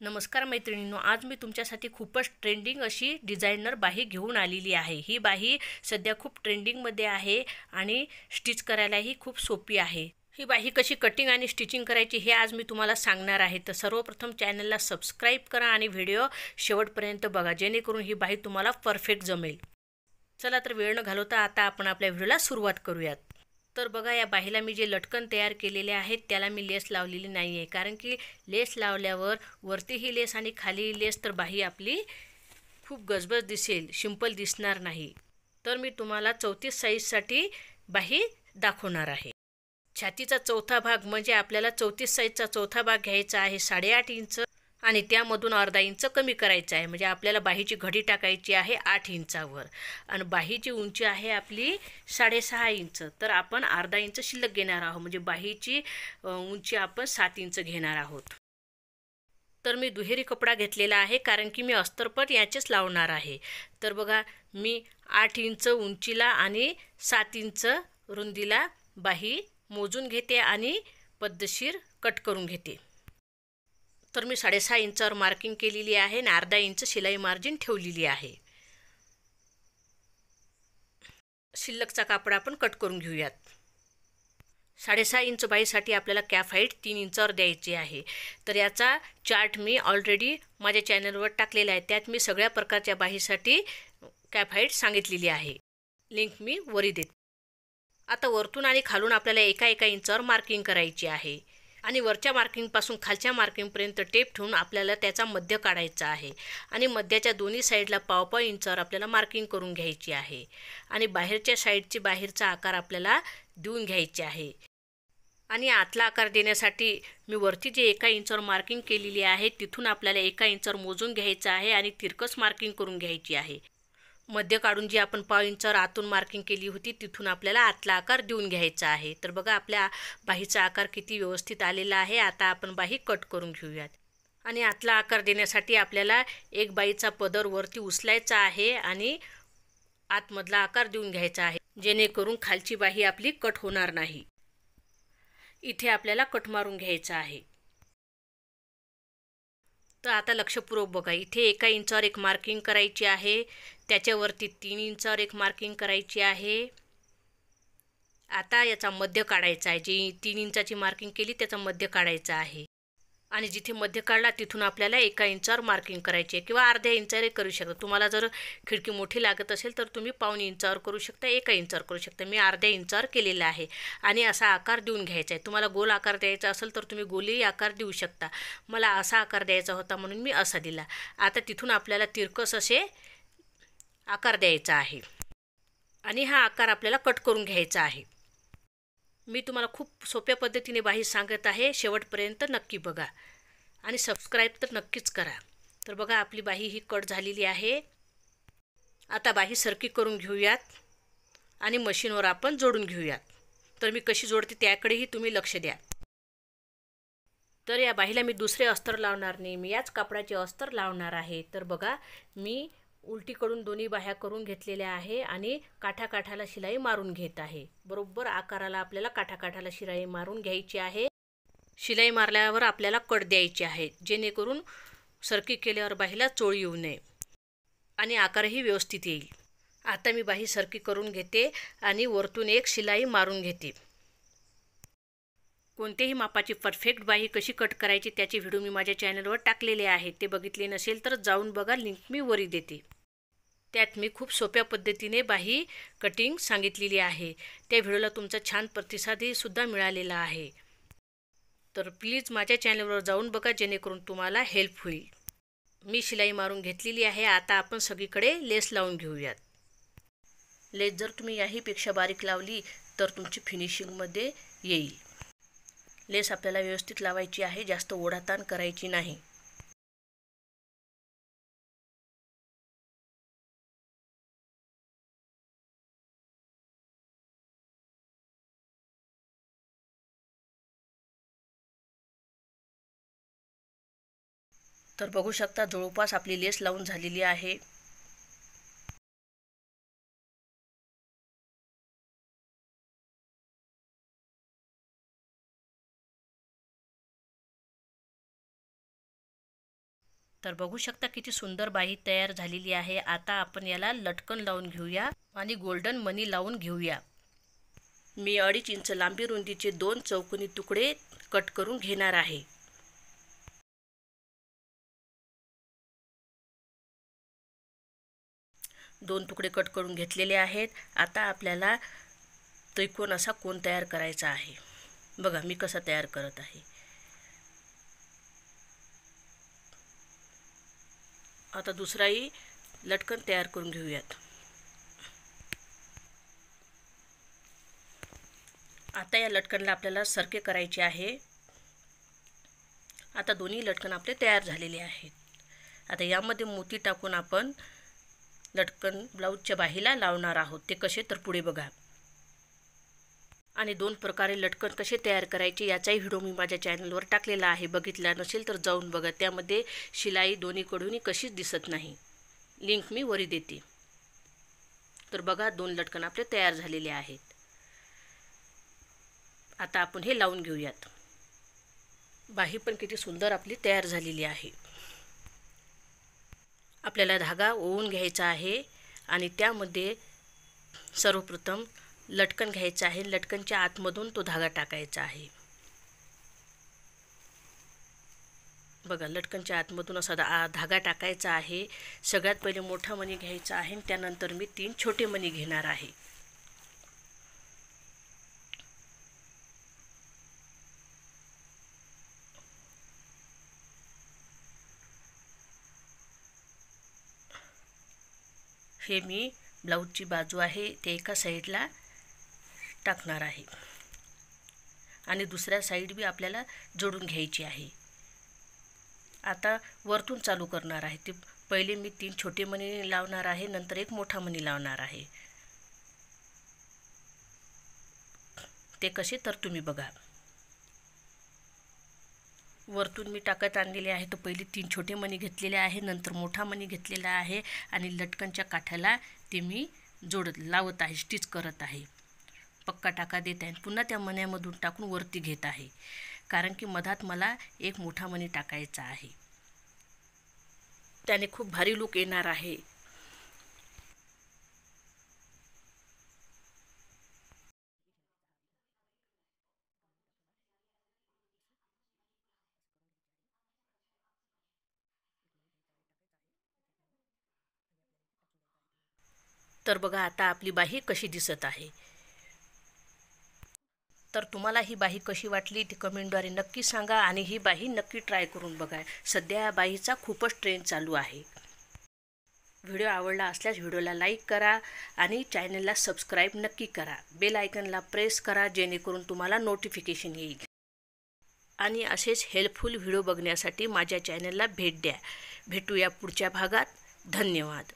नमस्कार मैत्रिणींनो, आज मी तुमच्यासाठी खूपच ट्रेंडिंग अशी डिझायनर बाही घेऊन आलेली आहे। ही बाही सध्या खूप ट्रेंडिंगमध्ये आहे आणि स्टिच करायलाही खूप सोपी आहे। ही बाही कशी कटिंग आणि स्टिचिंग करायची हे आज मी तुम्हाला सांगणार आहे। तर सर्वप्रथम चॅनलला सबस्क्राईब करा आणि व्हिडिओ शेवटपर्यंत बघा, जेणेकरून ही बाही तुम्हाला परफेक्ट जमेल। चला तर वेळ न घालवता आता आपण आपल्या व्हिडिओला सुरुवात करूयात। तर बघा, या बाहीला मी जे लटकन तयार केलेले आहेत त्याला मी लेस लावलेली नाही आहे, कारण की लेस लावल्यावर वरतीही लेस आणि खालीही लेस तर बाही आपली खूप गजबज दिसेल, सिंपल दिसणार नाही। तर मी तुम्हाला 34 साईजसाठी बाही दाखवणार आहे। छातीचा चौथा भाग म्हणजे आपल्याला 34 साईजचा चौथा भाग घ्यायचा आहे, 8.5 इंच, आणि त्यामधून अर्धा इंच कमी करायचं आहे। म्हणजे आपल्याला बाहीची घडी टाकायची आहे 8 इंचावर आणि बाहीची उंची आहे आपली 6.5 इंच। तर आपण अर्धा इंच शिल्लक घेणार आहोत, म्हणजे बाहीची उंची आपण 7 इंच घेणार आहोत। तर मी दुहेरी कपडा घेतलेला आहे, कारण की मी अस्तरपट याचेच लावणार आहे। तर बघा, मी 8 इंच उंचीला आणि 7 इंच रुंदीला बाही मोजून घेते आणि पद्धतशीर कट करून घेते। तर मी 6.5 इंचावर मार्किंग केलेली आहे आणि अर्धा इंच शिलाई मार्जिन ठेवलेली आहे। शिल्लकचा कापड आपण कट करून घेऊयात। 6.5 इंच बाहीसाठी आपल्याला कॅप हाईट 3 इंचावर द्यायची आहे। तर याचा चार्ट मी ऑलरेडी माझ्या चॅनलवर टाकलेला आहे, त्यात मी सगळ्या प्रकारच्या बाहीसाठी कॅप हाईट सांगितलेली आहे। लिंक मी वरी देते। आता वरतून आणि खालून आपल्याला एका इंचावर मार्किंग करायची आहे आणि वरच्या मार्किंगपासून खालच्या मार्किंगपर्यंत टेप ठेवून आपल्याला त्याचा मध्य काढायचा आहे आणि मध्याच्या दोन्ही साईडला पाव इंचावर आपल्याला मार्किंग करून घ्यायची आहे आणि बाहेरच्या साईडची बाहेरचा आकार आपल्याला देऊन घ्यायचे आहे। आणि आतला आकार देण्यासाठी मी वरती जे 1 इंचावर मार्किंग केलेली आहे तिथून आपल्याला 1 इंचावर मोजून घ्यायचं आहे आणि तिरकस मार्किंग करून घ्यायची आहे। मध्य काढून जी आपण पाव इंचावर आतून मार्किंग केली होती तिथून आपल्याला आतला आकार देऊन घ्यायचा आहे। तर बघा, आपल्या बाहीचा आकार किती व्यवस्थित आलेला आहे। आता आपण बाही कट करून घेऊयात आणि आतला आकार देण्यासाठी आपल्याला एक बाहीचा पदर वरती उचलायचा आहे आणि आतमधला आकार देऊन घ्यायचा आहे, जेणेकरून खालची बाही आपली कट होणार नाही। इथे आपल्याला कट मारून घ्यायचा आहे। तर आता लक्षपूर्वक बघा, इथे 1 इंचावर एक मार्किंग करायची आहे, त्याच्यावरती 3 इंचावर एक मार्किंग करायची आहे। आता याचा मध्य काढायचा आहे, जी 3 इंचाची मार्किंग केली त्याचा मध्य काढायचा आहे आणि जिथे मध्य काढला तिथून आपल्याला 1 इंचावर मार्किंग करायची आहे किंवा अर्ध्या इंचावर करू शकता। तुम्हाला जर खिडकी मोठी लागत असेल तर तुम्ही पाऊण इंचावर करू शकता, 1 इंचावर करू शकता। मी अर्ध्या इंचावर केलेला आहे आणि असा आकार देऊन घ्यायचा आहे। तुम्हाला गोल आकार द्यायचा असेल तर तुम्ही गोलही आकार देऊ शकता। मला असा आकार द्यायचा होता म्हणून मी असा दिला। आता तिथून आपल्याला तिरकस असे आकार द्यायचा आहे आणि हा आकार आपल्याला कट करून घ्यायचा आहे। मी तुम्हाला खूप सोप्या पद्धतीने बाही सांगत आहे, शेवटपर्यंत नक्की बघा आणि सबस्क्राईब तर नक्कीच करा। तर बघा, आपली बाही ही कट झालेली आहे। आता बाही सरकी करून घेऊयात आणि मशीनवर आपण जोडून घेऊयात। तर मी कशी जोडते त्याकडेही तुम्ही लक्ष द्या। तर या बाहीला मी दुसरे अस्तर लावणार नाही, मी याच कापडाचे अस्तर लावणार आहे। तर बघा, मी उलटीकडून दोन्ही बाह्या करून घेतलेल्या आहे आणि काठाकाठाला शिलाई मारून घेत आहे। बरोबर आकाराला आपल्याला काठाकाठाला शिलाई मारून घ्यायची आहे। शिलाई मारल्यावर आपल्याला कट द्यायची आहे, जेणेकरून सरकी केल्यावर बाहीला चोळी येऊ नये आणि आकारही व्यवस्थित येईल। आता मी बाही सरकी करून घेते आणि वरतून एक शिलाई मारून घेते। कोणत्याही मापाची परफेक्ट बाही कशी कट करायची त्याचे व्हिडिओ मी माझ्या चॅनलवर टाकलेले आहे, ते बघितले नसेल तर जाऊन बघा, लिंक मी वरी देते। त्यात मी खूप सोप्या पद्धतीने बाही कटिंग सांगितलेली आहे। त्या व्हिडिओला तुमचा छान प्रतिसादही सुद्धा मिळालेला आहे। तर प्लीज माझ्या चॅनलवर जाऊन बघा, जेणेकरून तुम्हाला हेल्प होईल। मी शिलाई मारून घेतलेली आहे। आता आपण सगळीकडे लेस लावून घेऊयात। लेस जर तुम्ही याहीपेक्षा बारीक लावली तर तुमची फिनिशिंगमध्ये येईल। लेस आपल्याला व्यवस्थित लावायची आहे, जास्त ओढाताण करायची नाही। तर बघू शकता, जवळपास आपली लेस लावून झालेली आहे। तर बघू शकता किती सुंदर बाही तयार झालेली आहे। आता आपण याला लटकन लावून घेऊया आणि गोल्डन मनी लावून घेऊया। मी 2.5 इंच लांबी रुंदीचे 2 चौकोनी तुकडे कट करून घेणार आहे। दोन तुकडे कट करून घेतलेले आहेत। आता आपल्याला त्रिकोण असा कोन तयार करायचा आहे। बघा मी कसा तयार करत आहे। आता दुसराही लटकन तयार करून घेऊयात। आता या लटकनला आपल्याला सरके करायचे आहे। आता दोन्ही लटकन आपले तयार झालेले आहेत। आता यामध्ये मोती टाकून आपण लटकन ब्लाऊजच्या बाहीला लावणार आहोत। ते कसे तर पुढे बघा। आणि 2 प्रकारे लटकन कसे तयार करायचे याचाही व्हिडिओ मी माझ्या चॅनलवर टाकलेला आहे। बघितला नसेल तर जाऊन बघा। त्यामध्ये शिलाई दोन्हीकडून कशीच दिसत नाही। लिंक मी वरी देते। तर बघा 2 लटकन आपले तयार झालेले आहेत। आता आपण हे लावून घेऊयात। बाही पण किती सुंदर आपली तयार झालेली आहे। आपल्याला धागा ओवून घ्यायचा आहे आणि त्यामध्ये सर्वप्रथम लटकन घ्यायचं आहे। लटकनच्या आतमधून तो धागा टाकायचा आहे। बघा लटकनच्या आतमधून असा धागा टाकायचा आहे। सगळ्यात पहिले मोठा मणी घ्यायचा आहे, त्यानंतर मी 3 छोटे मणी घेणार आहे। हे मी ब्लाऊजची बाजू आहे ते एका साईडला टाकणार आहे आणि दुसऱ्या साईड बी आपल्याला जोडून घ्यायची आहे। आता वरतून चालू करणार आहे। ते पहिले मी 3 छोटे मणी लावणार आहे, नंतर एक मोठा मणी लावणार आहे। ते कसे तर तुम्ही बघा। वरतून मी टाकत आणलेले आहे। तर पहिले 3 छोटे मणी घेतलेले आहे, नंतर मोठा मणी घेतलेला आहे आणि लटकनच्या काठाला ते मी लावत आहे, स्टिच करत आहे। पक्का टाका देत आहे। पुन्हा त्या मण्यामधून टाकून वरती घेत आहे, कारण की मधात मला एक मोठा मणी टाकायचा आहे। त्याने खूप भारी लुक येणार आहे। तर बघा आता आपली बाही कशी दिसत आहे। तर तुम्हाला ही बाही कशी वाटली ती कमेंटद्वारे नक्की सांगा आणि ही बाही नक्की ट्राय करून बघा। सध्या या बाहीचा खूपच ट्रेंड चालू आहे। व्हिडिओ आवडला असल्यास व्हिडिओला लाईक करा आणि चॅनलला सबस्क्राईब नक्की करा। बेल आयकनला प्रेस करा जेणेकरून तुम्हाला नोटिफिकेशन येईल। आणि असेच हेल्पफुल व्हिडिओ बघण्यासाठी माझ्या चॅनलला भेट द्या। भेटूया पुढच्या भागात। धन्यवाद।